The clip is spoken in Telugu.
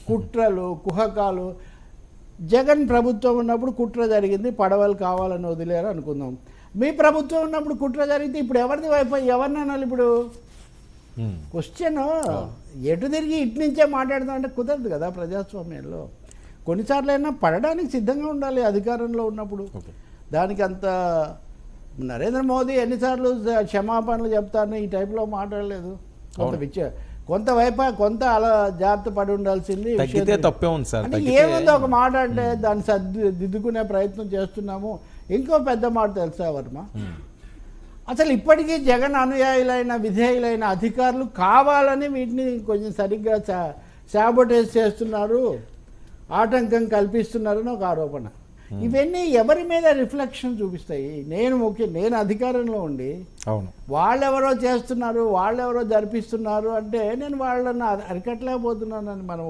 కుట్రలు కుహకాలు. జగన్ ప్రభుత్వం ఉన్నప్పుడు కుట్ర జరిగింది, పడవలు కావాలని వదిలేరు అనుకుందాం. మీ ప్రభుత్వం ఉన్నప్పుడు కుట్ర జరిగితే ఇప్పుడు ఎవరిది వైపు ఎవరిని అనాలి? ఇప్పుడు క్వశ్చన్ ఎటు తిరిగి ఇటు నుంచే మాట్లాడదాం అంటే కుదరదు కదా ప్రజాస్వామ్యంలో. కొన్నిసార్లు అయినా పడడానికి సిద్ధంగా ఉండాలి అధికారంలో ఉన్నప్పుడు. దానికి అంత నరేంద్ర మోదీ ఎన్నిసార్లు క్షమాపణలు చెప్తాను, ఈ టైప్లో మాట్లాడలేదు. కొంత అలా జాగ్రత్త పడి ఉండాల్సింది. అంటే ఏముందో ఒక మాట అంటే దాన్ని దిద్దుకునే ప్రయత్నం చేస్తున్నాము. ఇంకో పెద్ద మాట తెలుసా వర్మ, అసలు ఇప్పటికీ జగన్ అనుయాయులైన విధేయులైన అధికారులు కావాలని వీటిని కొంచెం సరిగ్గా శాబోటేజ్ చేస్తున్నారు, ఆటంకం కల్పిస్తున్నారని ఒక ఆరోపణ. ఇవన్నీ ఎవరి మీద రిఫ్లెక్షన్ చూపిస్తాయి? నేను అధికారంలో ఉండి వాళ్ళెవరో చేస్తున్నారు, వాళ్ళెవరో జరిపిస్తున్నారు అంటే నేను వాళ్ళని అరికట్టలేకపోతున్నానని మనం